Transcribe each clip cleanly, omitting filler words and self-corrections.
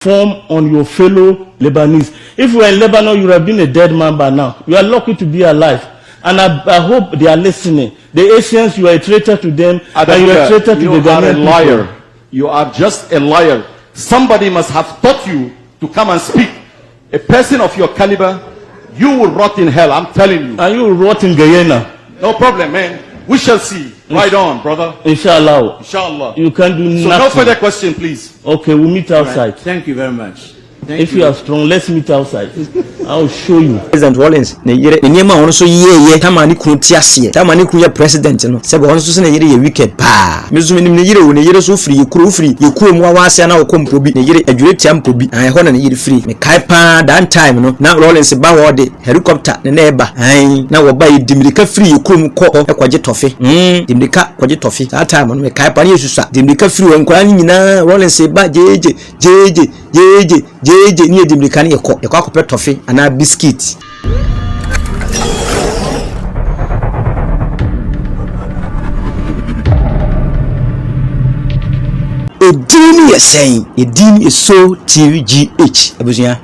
form on your fellow Lebanese. If you were in Lebanon, you would have been a dead man by now. You are lucky to be alive. And I hope they are listening. The Asians, you are a traitor to them. Adabuga, and you are a traitor to the Ghanaian people. You are a liar. You are just a liar. Somebody must have taught you to come and speak. A person of your caliber, you will rot in hell, I'm telling you. And you will rot in Guyana. No problem, man. We shall see. Right on, brother. Inshallah. Inshallah. You can do so nothing. No further question, please. Okay, we'll meet outside. Right. Thank you very much. If you are strong, let's meet outside. I'll show you. President Rawlings, ne yere nyema ono so ye tamani kunu tiase tamani kunu ya president no sebe ono so ne yere ye wicked pa mezu ne yere wo ne yere so free ye kuro mu awase na okompo bi ne yere adwure tia mpo bi an ho na ne yere free me kai pa that time no na Rawlings ba wo de helicopter ne na eba an na wo ba ye dimirika free ye kuro mu ko ekwaje tofe dimirika kwaje tofe that time no me kai pa ne yesusa dimirika free wo nkwa nyina Rawlings ba jeje ni dimirika ne yekọ akopẹ tofe ana biscuit edini yesen edini eso tvgh abusuya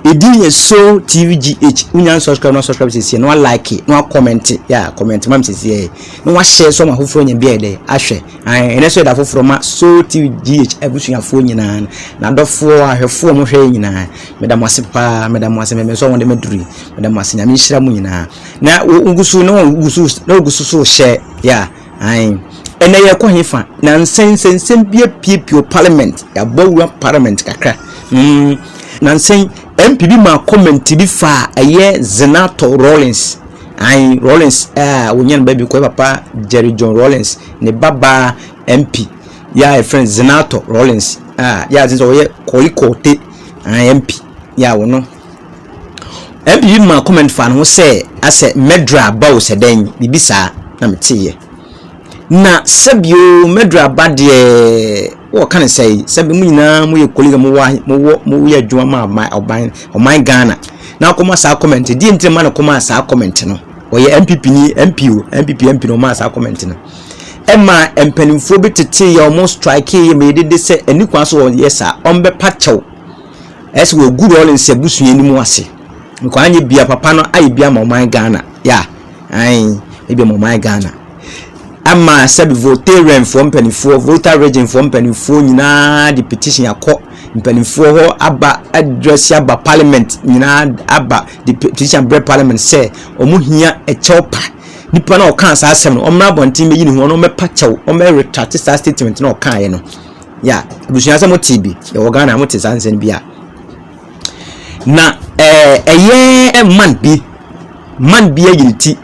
edini eso tvgh unya subscribe sisi no like no comment ya comment mam sisi no wa share so ma hofro nya bia de ahwe ene so da foforo ma so tvgh abusuya fo nyina na dofo ahwefo mo hwe nyina medam wase pa medam wase me so wonde meduri medam wase nya me hira mu nyina na ugusu so share ya ene ye ko hefa na nsensensem bia piepio parliament ya bowura parliament kakra na nsen MPB ma comment bi fa eye Senator Rawlings Rawlings wonyan ba bi ko papa Jerry John Rawlings ne baba MP ya friend Senator Rawlings ya zinzo ye koikote MP ya wono MPB ma comment fa no se ase medra ba o seden bibisa na metiye na sabio medra ba de o kan say sabi mu nyina mu ye kolega mu ye adwuma ma oban Ghana na koma sa comment di ntima na koma sa comment no o ye MPP ni MPP no ma sa comment no emma empanimfo bi tete ye almost strike ye me de se ani kwa so yes a ombe pachew ese we good all in sebusu ani mu ase nkwa anye bia papa no ayi bia ma oman Ghana ya bia ma oman Ghana ama sabi voter from penifo voter region from penifo nyina the petition yakọ penifo ho aba address aba parliament nyina aba the petition bread parliament say omu hia echopa nipa na okan sa asem no omra bontin meyi ni ho no mepa chew o me retract sa statement na okan ye no ya abusuya sa mo TB ye wo Ghana mo te sansen bia na eye man bi ayinti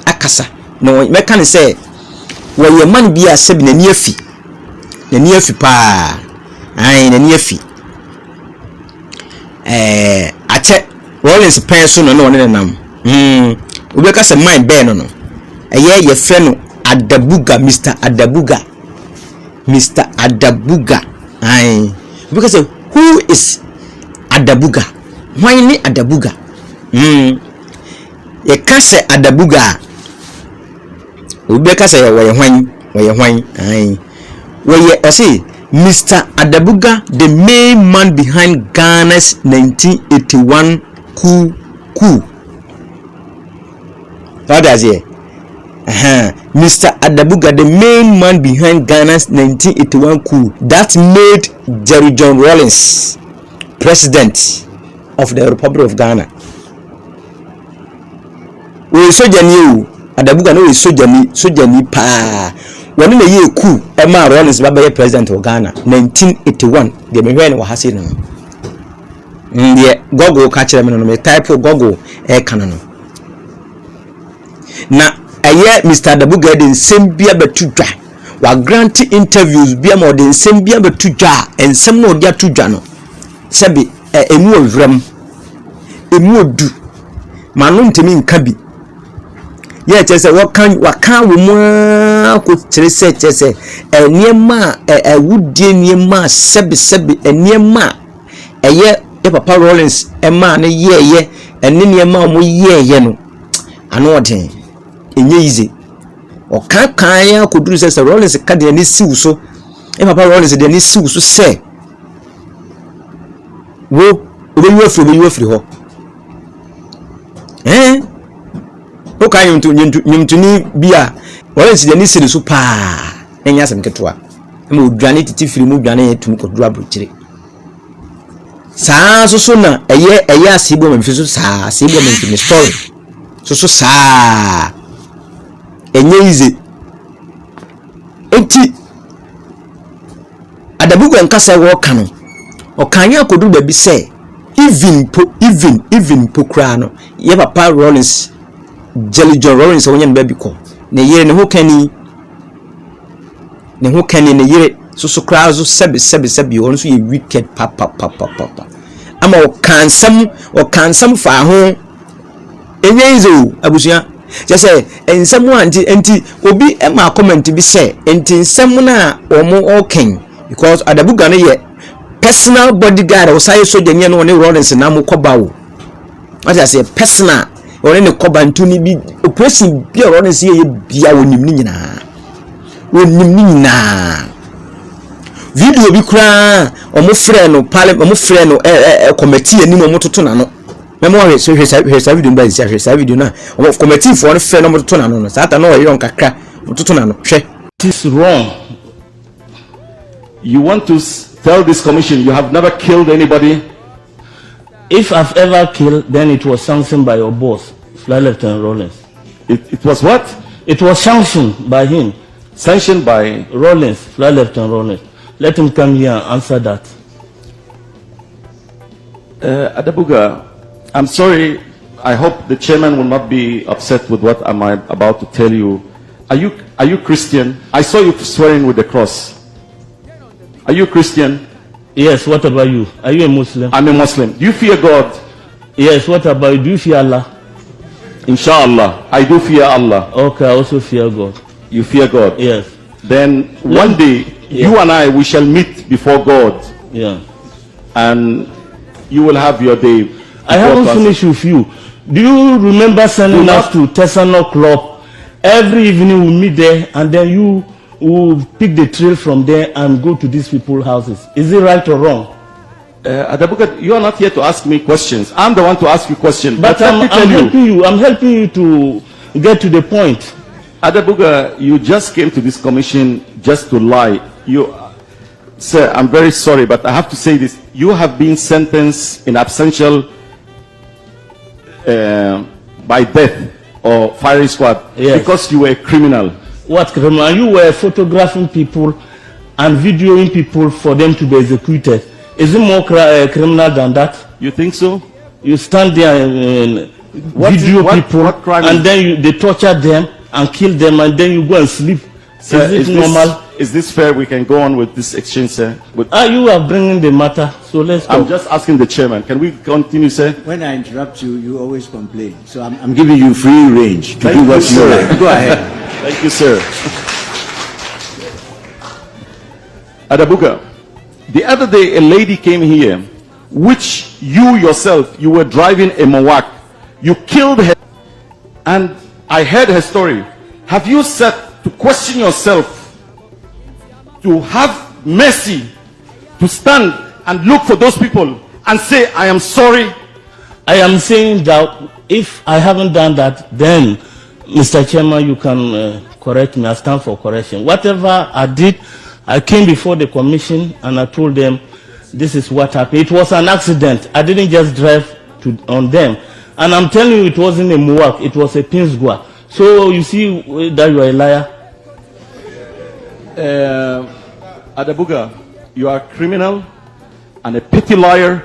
akasa no me kan say woye man bi asabi na ni afi pa na ni afi ache Rawlings person no ne nam obi ka se man be no ye fe no Adabuga Mr Adabuga obi ka se who is Adabuga why ni Adabuga ye ka se Adabuga Ubeka say we hwan we say Mr. Adabuga, the main man behind Ghana's 1981 coup. What does he? Mr. Adabuga, the main man behind Ghana's 1981 coup that made Jerry John Rawlings president of the Republic of Ghana. We so jani Adabuga no we sojani pa woni na ye ku e ma Rawlings baba ye president of Ghana 1981 de me hwe ne wa hase no ye Google ka kire me no me type Google e kana no na aye Mr. Adabuga de nsembia betudwa wa grant interviews bia ma de nsembia betudwa ensem no de atudwa no sebi emu owram emu odu manu ntemi nka bi ye chese wakan wo mu ko chese eniema wudie niema sebi eniema eye papa Rawlings ema ne ye eniema mo ye no ano odin enye easy okan ya ko duru se Rawlings ka de ni siw so papa Rawlings de ni siw so se wo obeyu afiri ho o ka nyumtuni bia Rawlings de ni siri so pa enya asem ketwa ma odwane titi firi mu dwane etum kodura brochire saa so na eye asebo ma mfi so saa asebo ma mfi story so saa enye ize enti Adabuga nkasa wo kanu okanya koduru ba bi se even pokra no ye papa Rawlings Jerry John Rawlings wonye ba bi ko ne yire ne ho kani ne yire so kra so sebe won so ye wicked papa ama o kansam fa ho enye izo abusia je say ensam anti obi e ma comment bi say enti ensam na omo oken because Adabuga no ye personal bodyguard o say so de ne no ne Rawlings na mo koba wo what I say personal o ne koba ntuni bi operation bi Rawlings ye bia wonim ni nyina video bi kura omo frɛ no committee ani mo toto na no memo hwesa video ba isi hwesa video na omo committee for no frɛ no mo toto na no sata no yiro nkakra mo toto na no hwɛ. It is wrong. You want to tell this commission you have never killed anybody? If I've ever killed, then it was sanctioned by your boss, Flight Lieutenant Rawlings. It was what? It was sanctioned by him. Sanctioned by Rawlings, Flight Lieutenant Rawlings. Let him come here and answer that. Adabuga, I'm sorry. I hope the chairman will not be upset with what I'm about to tell you. Are you Christian? I saw you swearing with the cross. Are you Christian? Yes, what about you? Are you a Muslim? I'm a Muslim. Do you fear God? Yes, what about you? Do you fear Allah? Inshallah, I do fear Allah. Okay, I also fear God. You fear God? Yes. Then one day, you and I, we shall meet before God. Yeah. And you will have your day. I haven't finished with you. Do you remember sending us to Tesano Club? Every evening we meet there, and then you will pick the trail from there and go to these people's houses. Is it right or wrong? Adabuga, you are not here to ask me questions. I'm the one to ask you questions. But I'm helping you. I'm helping you to get to the point. Adabuga, you just came to this commission just to lie. Sir, I'm very sorry, but I have to say this. You have been sentenced in absentia by death or firing squad because you were a criminal. What criminal? You were photographing people and videoing people for them to be executed. Is it more criminal than that? You think so? You stand there and video people, and then they torture them and kill them, and then you go and sleep. Sir, is it normal? Is this fair? We can go on with this exchange, sir. You are bringing the matter, so let's talk. I'm just asking the chairman. Can we continue, sir? When I interrupt you, you always complain. So I'm giving you free range to do what you like. Go ahead. Thank you, sir. Adabuga, the other day a lady came here, which you yourself, you were driving a Mawak. You killed her, and I heard her story. Have you set to question yourself, to have mercy, to stand and look for those people and say, I am sorry? I am saying that if I haven't done that, then, Mr. Chairman, you can correct me. I stand for correction. Whatever I did, I came before the commission and I told them, this is what happened. It was an accident. I didn't just drive on them. And I'm telling you, it wasn't a Muwak, it was a Pinsgua. So you see that you are a liar? Adabuga, you are a criminal and a petty liar.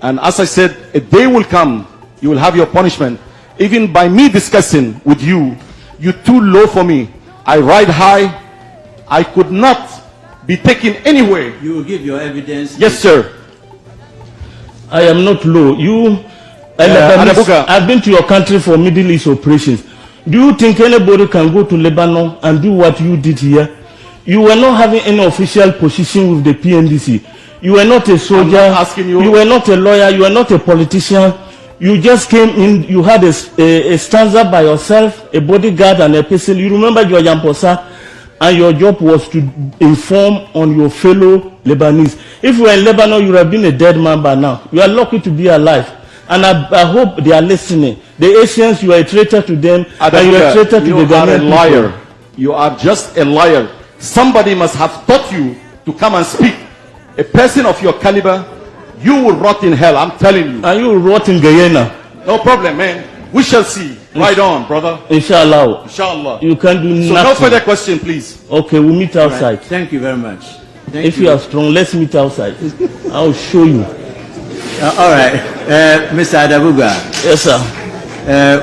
And as I said, a day will come, you will have your punishment. Even by me discussing with you, you're too low for me. I ride high. I could not be taken anywhere. You will give your evidence. Yes, sir. I am not low. I've been to your country for Middle East operations. Do you think anybody can go to Lebanon and do what you did here? You were not having any official position with the PNDC. You were not a soldier. I'm not asking you. You were not a lawyer. You were not a politician. You just came in. You had a stanza by yourself, a bodyguard and a person. You remember your Yamposa, and your job was to inform on your fellow Lebanese. If you were in Lebanon, you would have been a dead man by now. You are lucky to be alive. And I hope they are listening. The Asians, you are a traitor to them, and you are a traitor to the Ghanaian You are a liar. people. You are just a liar. Somebody must have taught you to come and speak. A person of your caliber, you will rot in hell, I'm telling you. And you will rot in Guyana. No problem, man. We shall see. Right on, brother. Inshallah. Inshallah. You can do So nothing. no further question, please. Okay, we'll meet Right. outside. Thank you very much. Thank If you are strong, let's meet outside. I'll show you. All right, Mr. Adabuga, Yes, sir.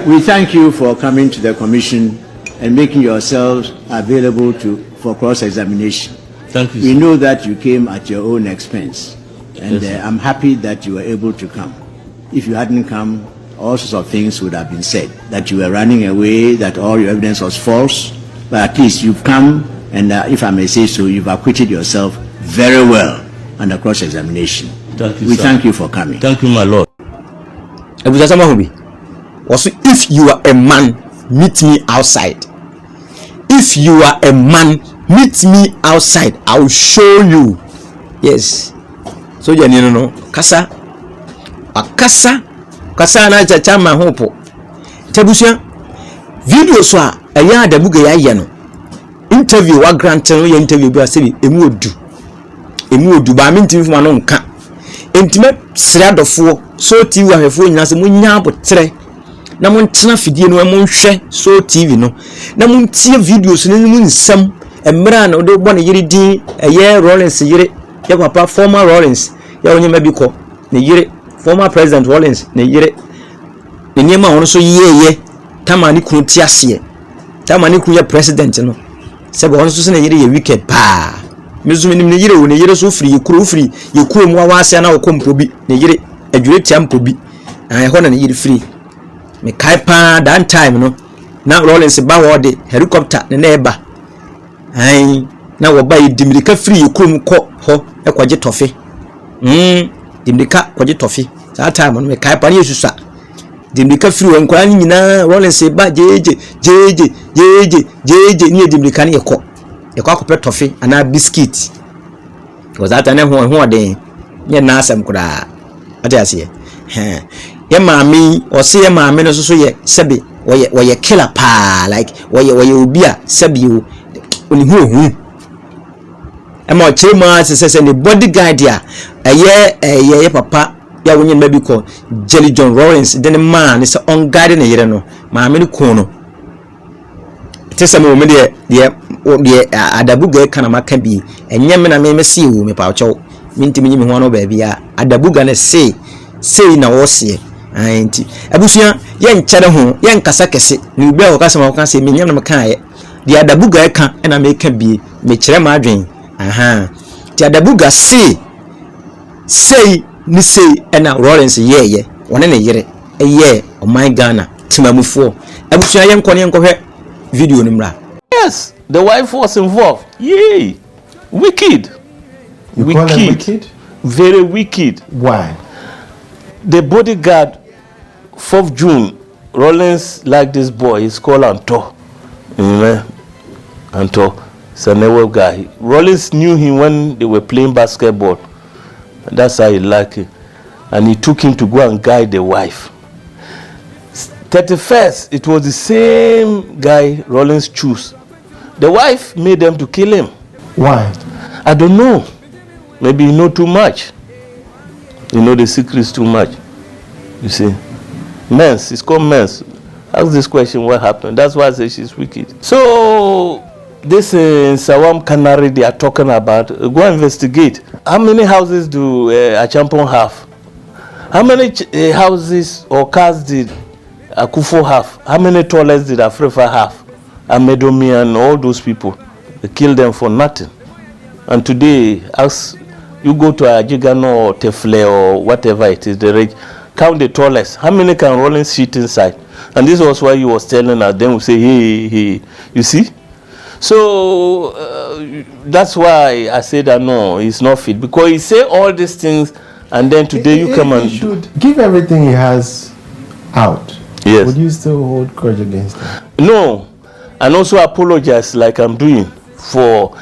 we thank you for coming to the commission and making yourselves available for cross-examination. Thank you, We sir. know that you came at your own expense, and Yes, sir. I'm happy that you were able to come. If you hadn't come, all sorts of things would have been said, that you were running away, that all your evidence was false, but at least you've come, and if I may say so, you've acquitted yourself very well under cross-examination. Thank you, We sir. thank you for coming. Thank you, my Lord. Abuja sama hobi. Also, if you are a man, meet me outside. If you are a man, meet me outside. I will show you. Yes. So you know, kasa, akasa, kasa na chacha ma hopo. Tebusia video so a eya Adabuga ya ye no. Interview wa grant no ye interview bi asebi emu odu ba me ntimi fuma no nka. Entime sradofo so TV ahwefo nyina se munya abotre na montena fidie no monhwe so TV no na montie videos no mu nsam emra na de bone yire din eye Rawlings yire ya papa former Rawlings ya onyema bi ko ne yire former president Rawlings ne yire ne nyema wono so yeye tamani kunu tiase tamani kunu ya president no se bo wono so ne yire ye wicked pa mezumi nim ne yire wo ne yire so firi ye kuro mu awase na wo kompobi ne yire adwure tiampobi an ho na ne yire firi me kai pa that time no na Rawlings ba wo de helicopter ne na eba ai na wo ba yidimirika firi ye kuro mu ko ho ekwaje tofe dimirika kwaje tofe that time no me kai pa ne yesusa dimirika firi wo nkwa nyina Rawlings ba jeje ni dimirika ne yeko akopɛ tofe ana biscuit was that an ho den nye na asem kura ade ase ye maami o se ye maami no so ye sebe wo killer pa like wo ye obi a sebe o oni hu ama o chere ma se ne bodyguard a ye papa ya wonye ma bi ko Jerry John Rawlings den man is on guard ne yere no maami no ko no tese me wo me de Adabuga kana maka bi enye me na me se wo me pa ocho mintimi nyi me ho no ba bia Adabuga na sei na wo se anti abusua ye nkyere ho ye nkasa kese ni obi a wo kasa ma wo kasa me nyam na me kan ye de Adabuga ka na me ka bi me kyere ma adwen ti Adabuga sei ni sei na Rawlings ye wona ne yere eye o my Ghana timamufo abusua ye nkɔhwɛ video ni mra. Yes, the wife was involved. Yay! Wicked. You call them wicked? Very wicked. Why? The bodyguard, 4th June, Rawlings like this boy. He's called Untold. Untold. He's a network guy. Rawlings knew him when they were playing basketball. And that's how he liked him. And he took him to go and guide the wife. 31st, it was the same guy Rawlings chose. The wife made them to kill him. Why? I don't know. Maybe you know too much. You know the secrets too much. You see. Mens, it's called mens. Ask this question, what happened? That's why I say she's wicked. So, this in Sawam Canary they are talking about, go investigate. How many houses do Achampon have? How many houses or cars did Akufo have? How many toilets did Afrifa have? Amedomi and all those people, they killed them for nothing. And today, as you go to Ajigano or Tefle or whatever it is, the rage, count the toilets. How many can Rawlings shit inside? And this was why he was telling us. Then we say, hey, you see? So that's why I said that no, he's not fit, because he say all these things, and then today you come and he should give everything he has out. Yes. Would you still hold grudge against him? No, and also apologize like I'm doing for,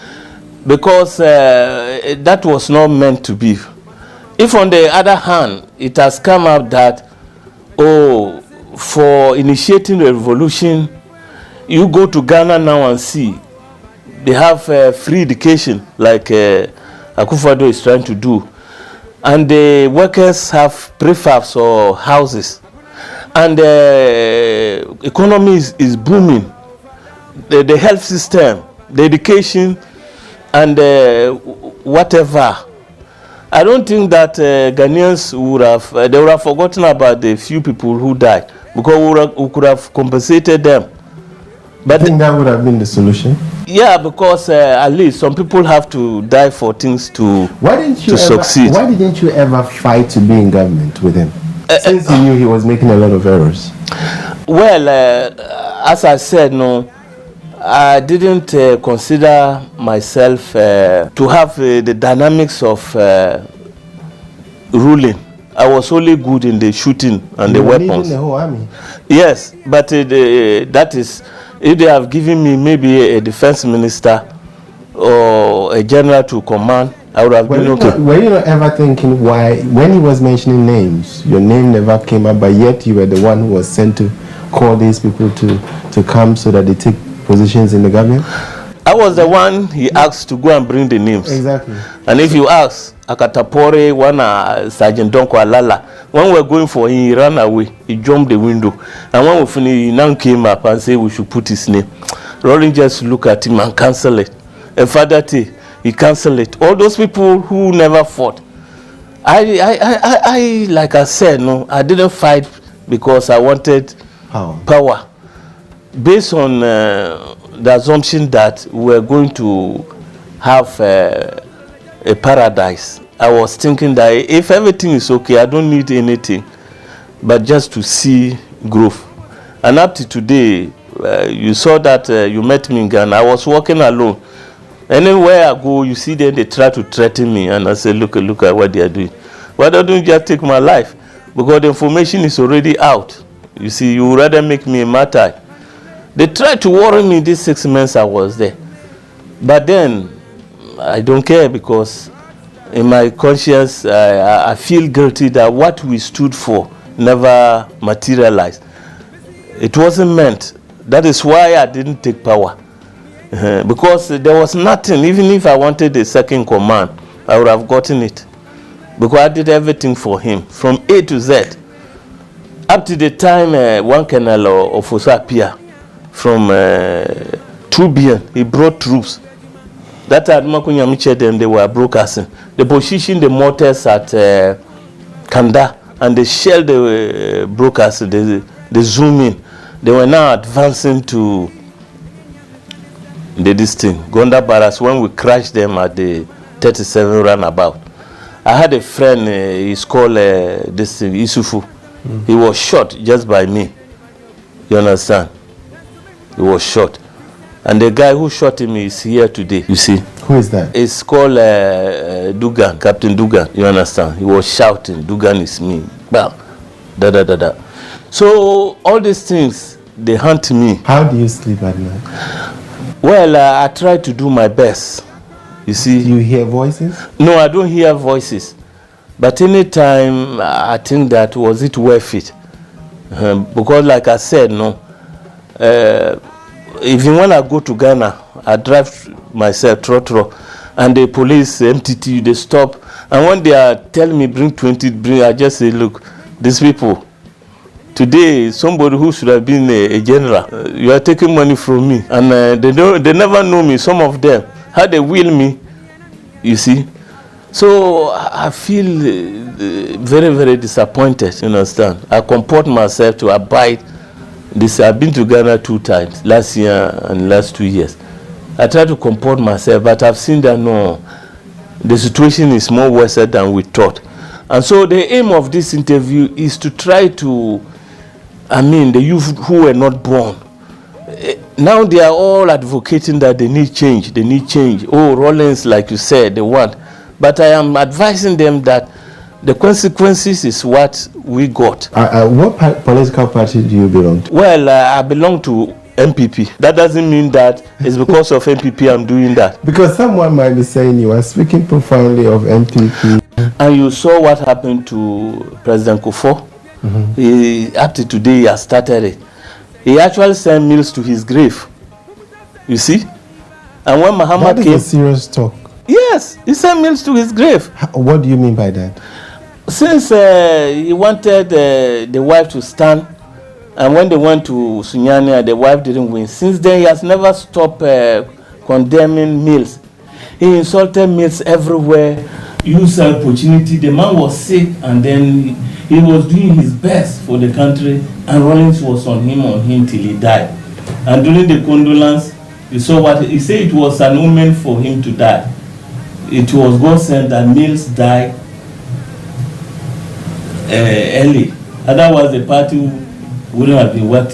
because that was not meant to be. If on the other hand, it has come out that, oh, for initiating the revolution, you go to Ghana now and see, they have free education like Akufo-Addo is trying to do. And the workers have prefabs or houses. And the economy is booming. The health system, the education, and whatever. I don't think that Ghanaians would have forgotten about the few people who died, because we could have compensated them. But I think that would have been the solution. Yeah, because at least some people have to die for things to succeed. Why didn't you ever fight to be in government with him? Since you knew he was making a lot of errors. Well, as I said, no, I didn't consider myself to have the dynamics of ruling. I was only good in the shooting and the weapons. Leading the whole army. Yes, but that is, if they have given me maybe a defense minister or a general to command, I would have been okay. Were you not ever thinking why, when he was mentioning names, your name never came up, but yet you were the one who was sent to call these people to come so that they take positions in the government? I was the one he asked to go and bring the names. Exactly. And if you ask, Akatapore, one Sergeant Donko Alala, when we were going for him, he ran away. He jumped the window. And when we finished, he now came up and said we should put his name. Rawlings just look at him and cancel it. And Father T, he canceled it. All those people who never fought. I like I said, no, I didn't fight because I wanted power. Based on the assumption that we were going to have a paradise. I was thinking that if everything is okay, I don't need anything but just to see growth. And up to today, you saw that you met me in Ghana. I was walking alone. Anywhere I go, you see them, they try to threaten me. And I say, look at what they are doing. Why don't you just take my life? Because the information is already out. You see, you would rather make me a martyr. They tried to worry me these 6 months I was there. But then, I don't care, because in my conscience, I feel guilty that what we stood for never materialized. It wasn't meant. That is why I didn't take power. Because there was nothing. Even if I wanted a second command, I would have gotten it. Because I did everything for him, from A to Z. Up to the time one Colonel of appeared from 2BN, he brought troops. That time, them, they were broadcasting. They positioned the mortars at Kanda, and they shelled the brokers. They zoom in. They were now advancing to this thing, Gonda Barracks, when we crashed them at the 37 roundabout. I had a friend, he's called this thing, Isufu. He was shot just by me. You understand? He was shot. And the guy who shot him is here today, you see. Who is that? It's called Dugan, Captain Dugan. You understand? He was shouting, Dugan is me. Bam. Da da da da. So all these things, they haunt me. How do you sleep at night? Well, I try to do my best. You see. Do you hear voices? No, I don't hear voices. But anytime I think that was it worth it. Because like I said, no. Even when I go to Ghana, I drive myself trotro, and the police, MTT, they stop. And when they are telling me bring 20, I just say, look, these people, today somebody who should have been a general, you are taking money from me, and they never know me. Some of them, how they will me, you see. So I feel very, very disappointed. You understand? I comport myself to abide this. I've been to Ghana 2 times, last year and last 2 years. I try to comport myself, but I've seen that no, the situation is more worse than we thought. And so the aim of this interview is to try to, the youth who were not born. Now they are all advocating that they need change. They need change. Oh, Rawlings, like you said, they want. But I am advising them that the consequences is what we got. What political party do you belong to? Well, I belong to MPP. That doesn't mean that it's because of MPP I'm doing that. Because someone might be saying you are speaking profoundly of MPP. And you saw what happened to President Kufuor. He, up to today, he has started it. He actually sent meals to his grave. You see? And when Muhammad came... That is a serious talk. Yes, he sent meals to his grave. What do you mean by that? Since he wanted the wife to stand, and when they went to Sunyania, the wife didn't win. Since then, he has never stopped condemning meals. He insulted meals everywhere. Used opportunity. The man was sick, and then he was doing his best for the country, and Rawlings was on him till he died. And during the condolence, you saw what he said. It was an omen for him to die. It was God sent that Mills died early. Otherwise, the party wouldn't have been what.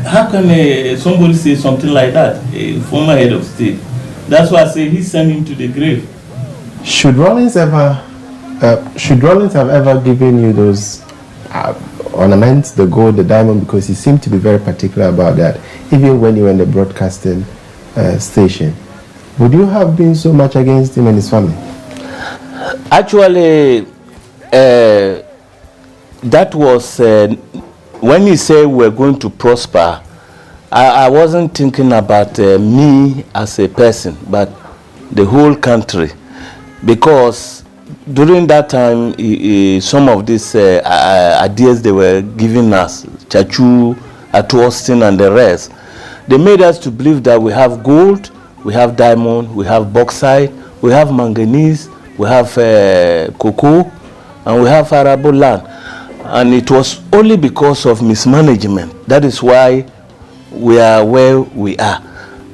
How can somebody say something like that? A former head of state. That's why I say he sent him to the grave. Should Rawlings have ever given you those ornaments, the gold, the diamond, because he seemed to be very particular about that, even when you were in the broadcasting station? Would you have been so much against him and his family? Actually, that was when he said we're going to prosper. I wasn't thinking about me as a person, but the whole country. Because during that time, some of these ideas they were giving us, Chachu, Austin, and the rest, they made us to believe that we have gold, we have diamond, we have bauxite, we have manganese, we have cocoa, and we have arable land. And it was only because of mismanagement. That is why we are where we are.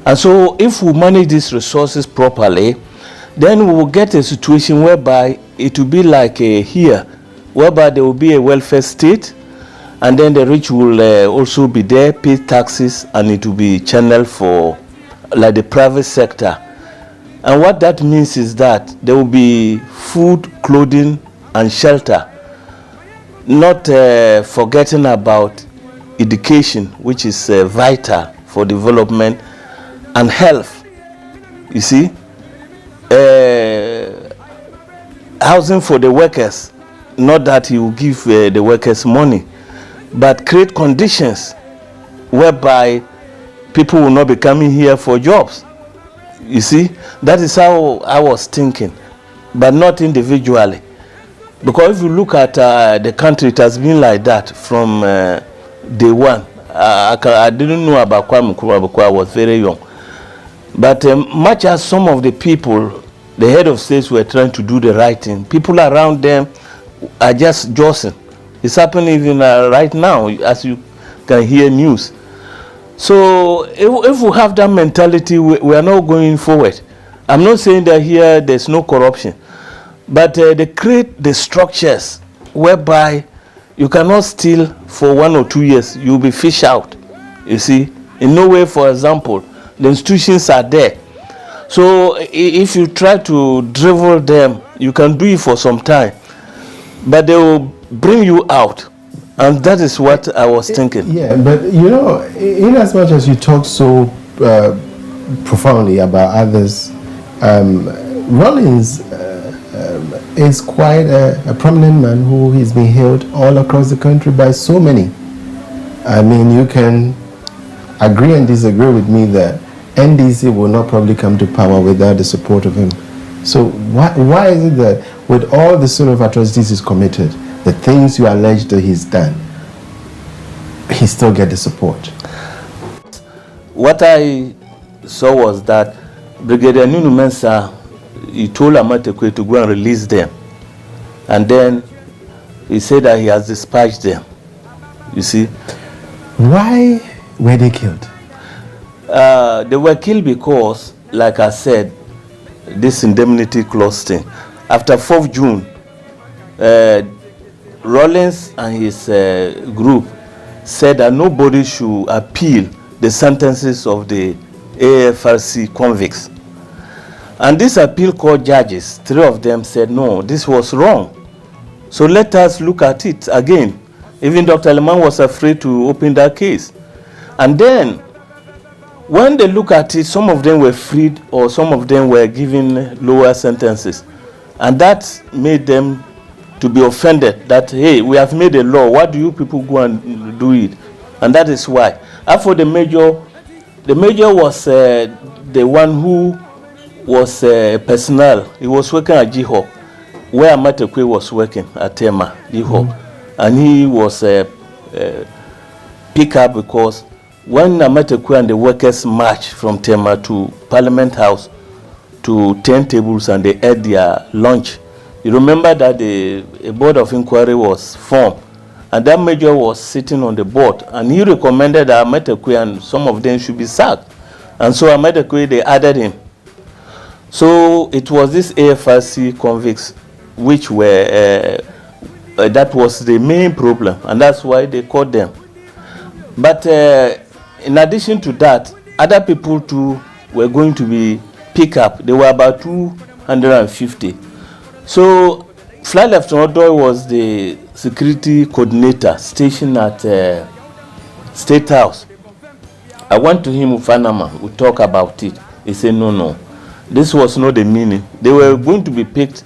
And so if we manage these resources properly, then we will get a situation whereby it will be like here, whereby there will be a welfare state, and then the rich will also be there, pay taxes, and it will be channeled for like the private sector. And what that means is that there will be food, clothing, and shelter, not forgetting about education, which is vital for development, and health. You see? Housing for the workers, not that he will give the workers money, but create conditions whereby people will not be coming here for jobs. You see, that is how I was thinking, but not individually. Because if you look at the country, it has been like that from day one. I didn't know about Kwame Nkrumah because I was very young. But much as some of the people, the head of states were trying to do the right thing, people around them are just jostling. It's happening even right now, as you can hear news. So if we have that mentality, we are not going forward. I'm not saying that here there's no corruption, but they create the structures whereby you cannot steal for 1 or 2 years. You'll be fished out. You see, in no way, for example, the institutions are there. So if you try to drivel them, you can do it for some time, but they will bring you out. And that is what I was thinking. Yeah, but you know, in as much as you talk so profoundly about others, Rawlings is quite a prominent man who is being hailed all across the country by so many. I mean, you can agree and disagree with me that NDC will not probably come to power without the support of him. So why is it that with all the sort of atrocities he's committed, the things you allege that he's done, he still get the support? What I saw was that Brigadier Nunu Mensah, he told Amatekwe to go and release them. And then he said that he has dispatched them. You see? Why were they killed? They were killed because, like I said, this indemnity clause thing. After 4th June, Rawlings and his group said that nobody should appeal the sentences of the AFRC convicts. And this appeal court judges, 3 of them said, no, this was wrong. So let us look at it again. Even Dr. Leman was afraid to open that case. And then when they look at it, some of them were freed or some of them were given lower sentences. And that made them to be offended that, hey, we have made a law. Why do you people go and do it? And that is why. As for the major was the one who was personnel. He was working at G-Hawk, where Amatekwe was working at Tema, G-Hawk. And he was picked up because when Amatekwe and the workers marched from Tema to Parliament House to 10 tables and they ate their lunch, you remember that a board of inquiry was formed, and that major was sitting on the board, and he recommended that Amatekwe and some of them should be sacked. And so Amatekwe, they added him. So it was this AFRC convicts which were, that was the main problem, and that's why they caught them. But in addition to that, other people too were going to be picked up. There were about 250. So Flight Lieutenant Doyle was the security coordinator stationed at State House. I went to him with Panama. We talk about it. He said, no. This was not the meaning. They were going to be picked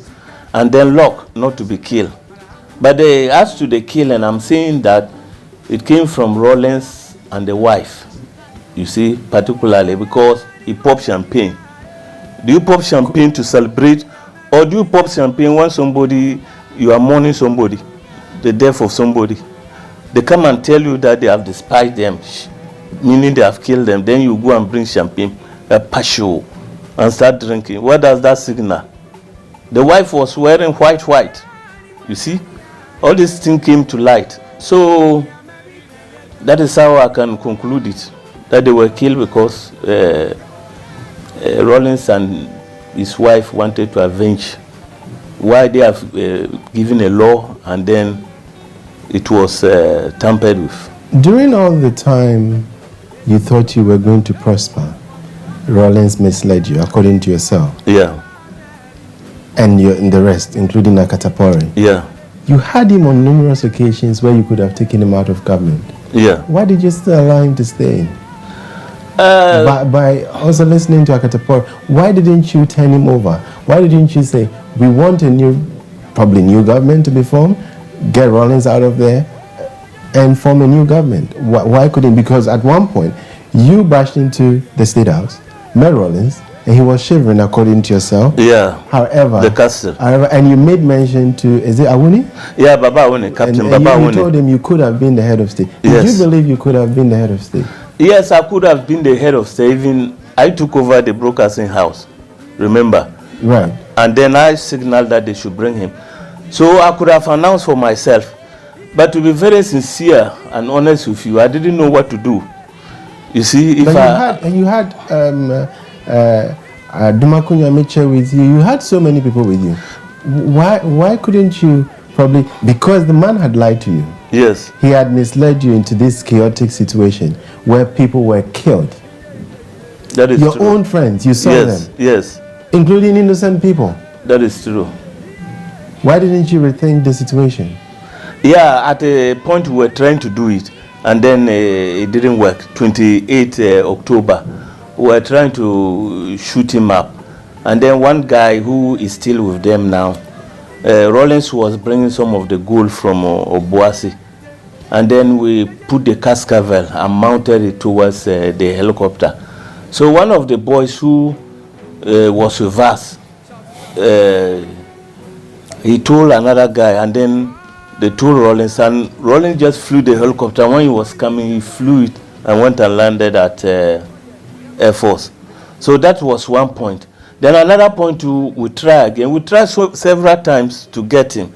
and then locked, not to be killed. But they asked to the kill, and I'm saying that it came from Rawlings and the wife. You see, particularly because he popped champagne. Do you pop champagne to celebrate? Or do you pop champagne when somebody, you are mourning somebody, the death of somebody? They come and tell you that they have despised them, meaning they have killed them. Then you go and bring champagne, a passion, and start drinking. What does that signal? The wife was wearing white. You see? All these things came to light. So that is how I can conclude it, that they were killed because Rawlings and his wife wanted to avenge why they have given a law and then it was tampered with. During all the time you thought you were going to prosper, Rawlings misled you, according to yourself. Yeah. And the rest, including Nakatapori. Yeah. You had him on numerous occasions where you could have taken him out of government. Yeah. Why did you still allow him to stay in? By also listening to Akatapor, why didn't you turn him over? Why didn't you say, we want probably new government to be formed, get Rawlings out of there, and form a new government? Why couldn't? Because at one point, you bashed into the State House, met Rawlings, and he was shivering, according to yourself. Yeah. However, the castle. And you made mention to, is it Awuni? Yeah, Baba Awuni, Captain Baba Awuni. You told him you could have been the head of state. Yes. Did you believe you could have been the head of state? Yes, I could have been the head of state. Even I took over the broadcasting house, remember? Right. And then I signaled that they should bring him. So I could have announced for myself. But to be very sincere and honest with you, I didn't know what to do. You see, if you had Dumakunya Mitchell with you. You had so many people with you. Why couldn't you probably, because the man had lied to you. Yes. He had misled you into this chaotic situation where people were killed. That is your true. own friends, you saw them. Yes. Including innocent people. That is true. Why didn't you rethink the situation? Yeah, at a point we were trying to do it, and then it didn't work. 28 October, we were trying to shoot him up. And then one guy who is still with them now, Rawlings was bringing some of the gold from Obuasi. And then we put the cascavel and mounted it towards the helicopter. So one of the boys who was with us, he told another guy, and then they told Rawlings, and Rawlings just flew the helicopter. When he was coming, he flew it and went and landed at Air Force. So that was one point. Then another point, we try again. We tried several times to get him.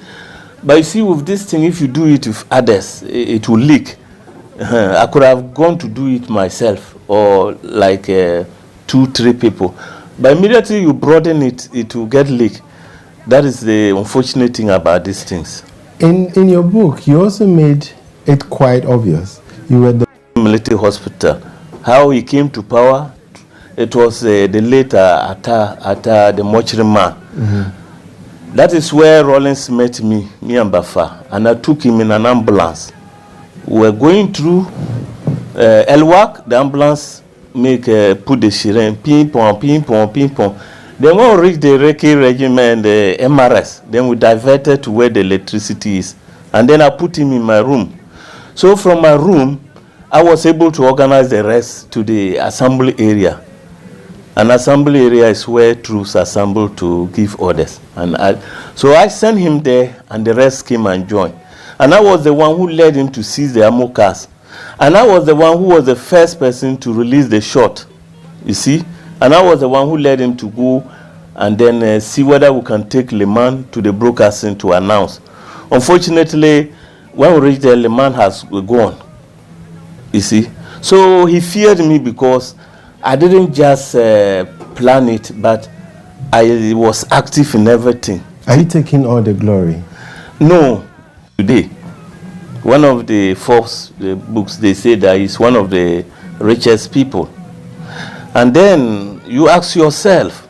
But you see, with this thing, if you do it with others, it will leak. I could have gone to do it myself, or like 2-3 people. But immediately you broaden it, it will get leaked. That is the unfortunate thing about these things. In your book, you also made it quite obvious. You were the military hospital. How he came to power, it was the late Atta, the mortuary man. Mm-hmm. That is where Rawlings met me and Bafa, and I took him in an ambulance. We were going through Elwak, the ambulance make put the siren, ping pong, ping pong, ping pong. Then when we reached the Reiki regiment, the MRS, then we diverted to where the electricity is. And then I put him in my room. So from my room, I was able to organize the rest to the assembly area. An assembly area is where troops assemble to give orders. So I sent him there, and the rest came and joined. And I was the one who led him to seize the ammo cars. And I was the one who was the first person to release the shot, you see. And I was the one who led him to go and then see whether we can take Le Mans to the broadcasting to announce. Unfortunately, when we reached there, Le Mans has gone, you see. So he feared me because I didn't just plan it, but I was active in everything. Are you taking all the glory? No. Today, one of the Forbes books, they say that he's one of the richest people. And then you ask yourself,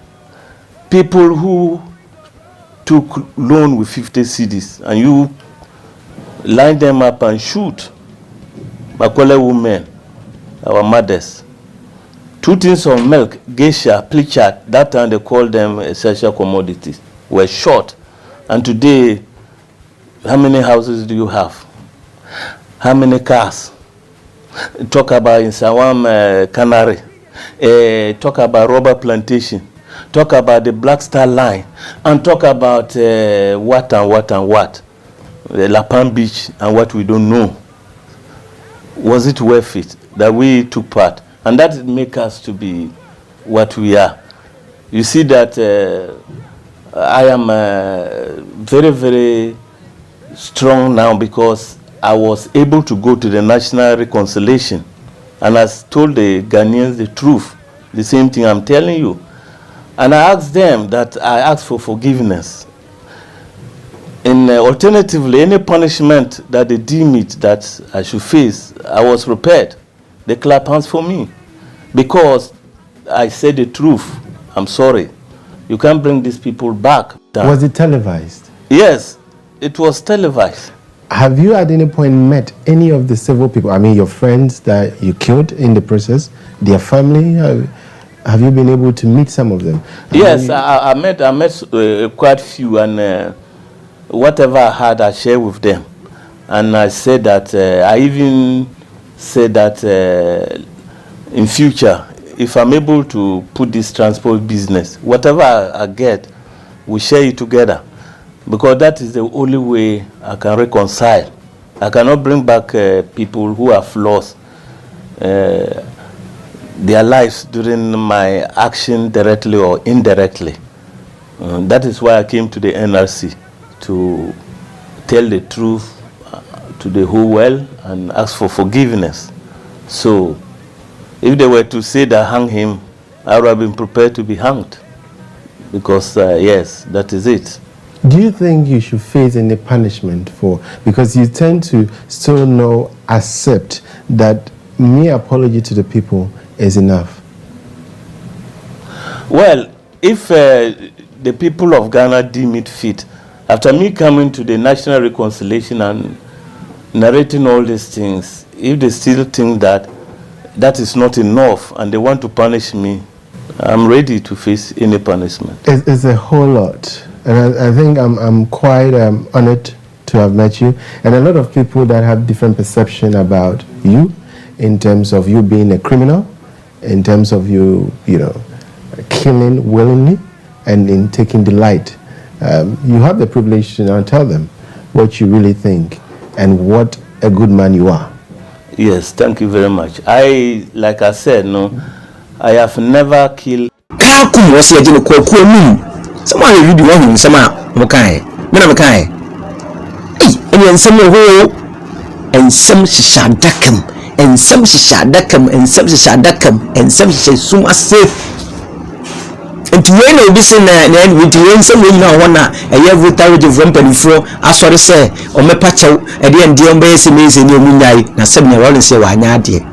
people who took loan with 50 cedis and you line them up and shoot Makwele women, our mothers. 2 tins of milk, geisha, plichat, that time they called them essential commodities, were short. And today, how many houses do you have? How many cars? Talk about in Sawam, Canary. Talk about rubber plantation. Talk about the Black Star Line. And talk about what and what and what. La Palm Beach and what we don't know. Was it worth it that we took part? And that makes us to be what we are. You see that I am very, very strong now because I was able to go to the national reconciliation and I told the Ghanaians the truth, the same thing I'm telling you. And I asked them that I asked for forgiveness. And alternatively, any punishment that they deem it that I should face, I was prepared. They clap hands for me because I said the truth. I'm sorry. You can't bring these people back. Was it televised? Yes, it was televised. Have you at any point met any of the several people, I mean your friends that you killed in the process, their family? Have you been able to meet some of them? Yes, I met quite few, and whatever I had, I shared with them. And I said that, I even said that in future, if I'm able to put this transport business, whatever I get, we share it together. Because that is the only way I can reconcile. I cannot bring back people who have lost their lives during my action directly or indirectly. That is why I came to the NRC, to tell the truth to the whole world and ask for forgiveness. So if they were to say that hang him, I would have been prepared to be hanged. Because yes, that is it. Do you think you should face any punishment for, because you tend to still accept that mere apology to the people is enough? Well, if the people of Ghana deem it fit, after me coming to the national reconciliation and narrating all these things, if they still think that that is not enough and they want to punish me, I'm ready to face any punishment. It's a whole lot. And I think I'm quite honored to have met you. And a lot of people that have different perception about you, in terms of you being a criminal, in terms of you killing willingly, and in taking delight. You have the privilege to now tell them what you really think and what a good man you are. Yes, thank you very much. Like I said, I have never killed. Someone you do one sama mokai me na mokai eh and some ho and some shadakam and some shadakam and some shadakam and some suma safe and when you be say na with when some we na wana e every time you from penifro asori say o me pachew e de ndie on be say me say ni omunyai na sem na Rawlings say wa anya ade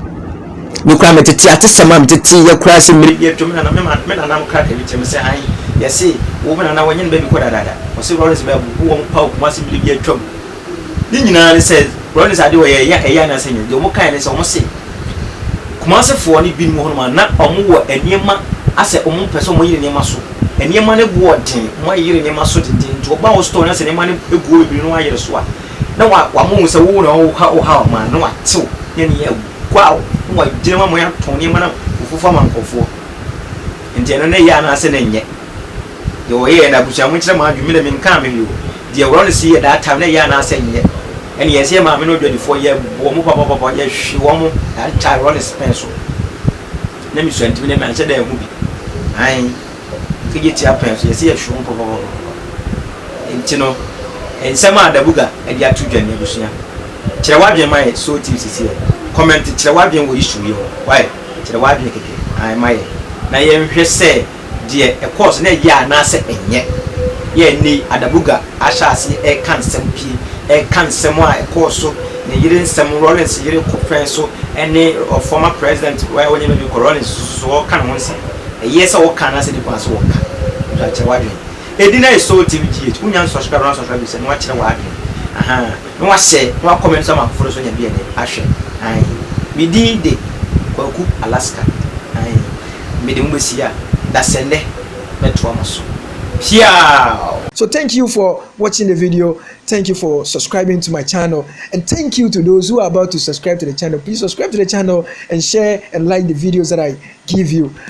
me kura metete atesama metete ye kura se mmiri ye twom na me na nam kra ka bi chem say ai yes see woman na wanyen baby ko dada o say Rawlings be bu won pa ko masi mmiri ye twom ni nyina ne say Rawlings ade wo ye ya na say nyo mo kan ne say o mo say Kumasefoɔ ne bi mu hɔ ma na ɔmo wɔ enema asɛ ɔmo pɛ sɛ ɔmo yire enema so enema ne bu ɔden mo ayire enema so dede nti ɔba wo store na sɛ enema ne egu ebiri no ayire so a na wa mo hu sɛ wo na wo ha ma na wa tew ne ne kwa wo wa gyina ma mo ya ton ne ma na fufu ama nkɔfoɔ nti ɛno ne yɛ ana sɛ ne nyɛ de wo yɛ na busia mo kyerɛ ma adwumi na me nka me bio de ɛwɔ no si yɛ da time ne yɛ ana sɛ nyɛ ɛne yɛ sɛ ma me no dwadifoɔ yɛ bo mo papa yɛ hwi wo mo ta Rawlings pen so na mi so antimi ne ma nhyɛ da ɛho bi ai kege tia pen so yɛ sɛ yɛ hwi wo papa nti no ensɛm Adabuga ɛde ato dwane abusua kyerɛ wadwen ma yɛ so tv sisi comment kyerɛ wadwen wɔ issue yɛ why kyerɛ wadwen keke ai ma yɛ na yɛ nhwɛ sɛ deɛ course na yɛ ana sɛ ɛnyɛ yɛ ni Adabuga ahyɛ ase ɛka nsɛm pie ɛka nsɛm a course so ne yire nsɛm Rawlings yire kɔpɛn so ɛne former president why wɔnyɛ no bi Rawlings so wɔka no nsɛm ɛyɛ sɛ wɔka na sɛ nipa so wɔka kyerɛ wadwen edina is so tv gh unya subscribe na subscribe se no akire wa adwen aha no wa share no wa comment sama foro so nya bi ene ahwe ai me din de kwaku Alaska ai me de mbesia da sende metro amaso pia. So thank you for watching the video, thank you for subscribing to my channel, and thank you to those who are about to subscribe to the channel. Please subscribe to the channel and share and like the videos that I give you.